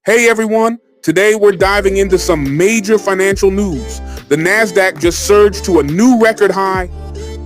Hey everyone, today we're diving into some major financial news. The Nasdaq just surged to a new record high,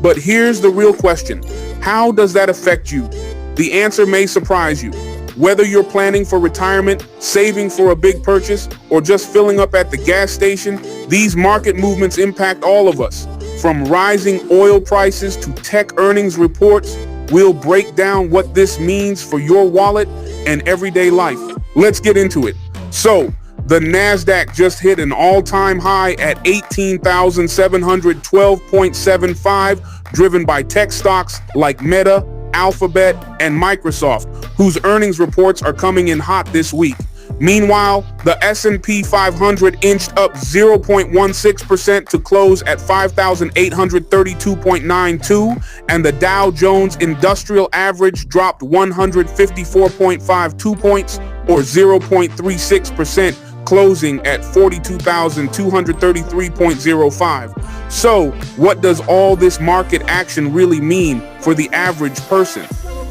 but here's the real question. How does that affect you? The answer may surprise you. Whether you're planning for retirement, saving for a big purchase, or just filling up at the gas station, these market movements impact all of us. From rising oil prices to tech earnings reports, we'll break down what this means for your wallet and everyday life. Let's get into it. So, the Nasdaq just hit an all-time high at 18,712.75, driven by tech stocks like Meta, Alphabet, and Microsoft, whose earnings reports are coming in hot this week. Meanwhile, the S&P 500 inched up 0.16% to close at 5,832.92, and the Dow Jones Industrial Average dropped 154.52 points, or 0.36%, closing at 42,233.05. So, what does all this market action really mean for the average person?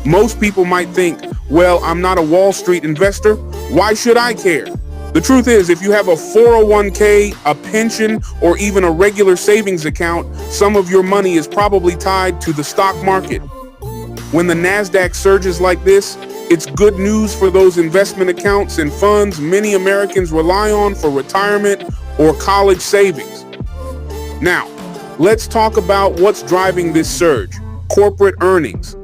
Most people might think, well, I'm not a Wall Street investor. Why should I care? The truth is, if you have a 401k, a pension, or even a regular savings account, some of your money is probably tied to the stock market. When the Nasdaq surges like this, it's good news for those investment accounts and funds many Americans rely on for retirement or college savings. Now, let's talk about what's driving this surge: corporate earnings.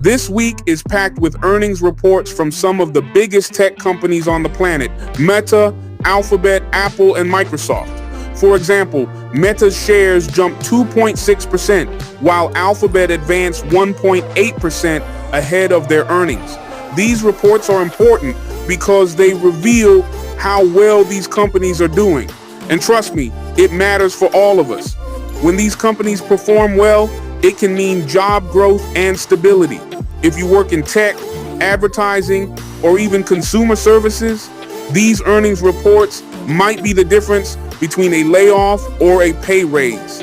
This week is packed with earnings reports from some of the biggest tech companies on the planet: Meta, Alphabet, Apple, and Microsoft. For example, Meta's shares jumped 2.6%, while Alphabet advanced 1.8% ahead of their earnings. These reports are important because they reveal how well these companies are doing. And trust me, it matters for all of us. When these companies perform well, it can mean job growth and stability. If you work in tech, advertising, or even consumer services, these earnings reports might be the difference between a layoff or a pay raise.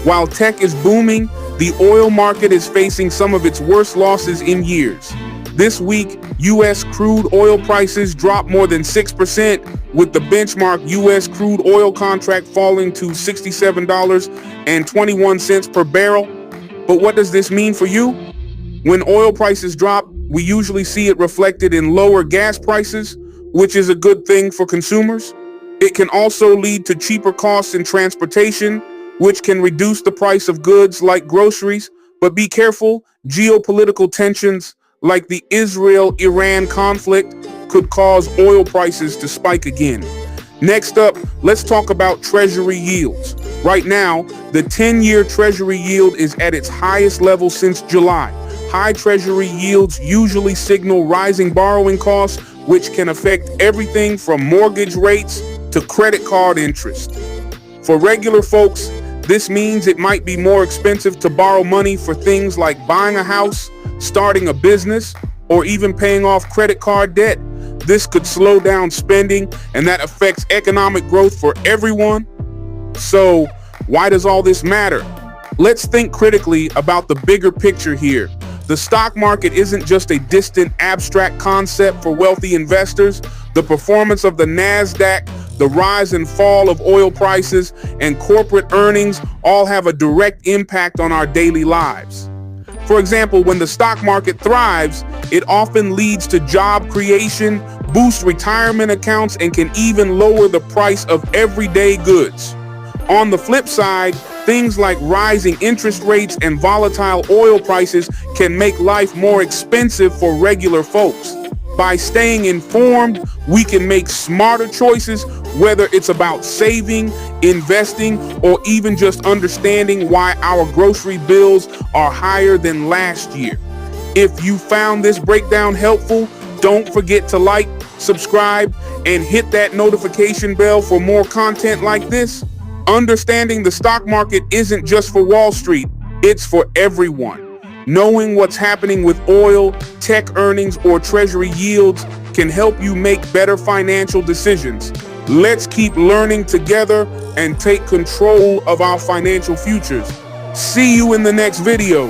While tech is booming, the oil market is facing some of its worst losses in years. This week, U.S. crude oil prices dropped more than 6%, with the benchmark U.S. crude oil contract falling to $67.21 per barrel. But what does this mean for you? When oil prices drop, we usually see it reflected in lower gas prices, which is a good thing for consumers. It can also lead to cheaper costs in transportation, which can reduce the price of goods like groceries. But be careful, geopolitical tensions like the Israel-Iran conflict could cause oil prices to spike again. Next up, let's talk about Treasury yields. Right now, the 10-year Treasury yield is at its highest level since July. High Treasury yields usually signal rising borrowing costs, which can affect everything from mortgage rates to credit card interest. For regular folks, this means it might be more expensive to borrow money for things like buying a house, starting a business, or even paying off credit card debt. This could slow down spending, and that affects economic growth for everyone. So, why does all this matter? Let's think critically about the bigger picture here. The stock market isn't just a distant, abstract concept for wealthy investors. The performance of the Nasdaq, the rise and fall of oil prices, and corporate earnings all have a direct impact on our daily lives. For example, when the stock market thrives, it often leads to job creation, boosts retirement accounts, and can even lower the price of everyday goods. On the flip side, things like rising interest rates and volatile oil prices can make life more expensive for regular folks. By staying informed, we can make smarter choices, whether it's about saving, investing, or even just understanding why our grocery bills are higher than last year. If you found this breakdown helpful, don't forget to like, subscribe, and hit that notification bell for more content like this. Understanding the stock market isn't just for Wall Street, it's for everyone. Knowing what's happening with oil, tech earnings, or Treasury yields can help you make better financial decisions. Let's keep learning together and take control of our financial futures. See you in the next video.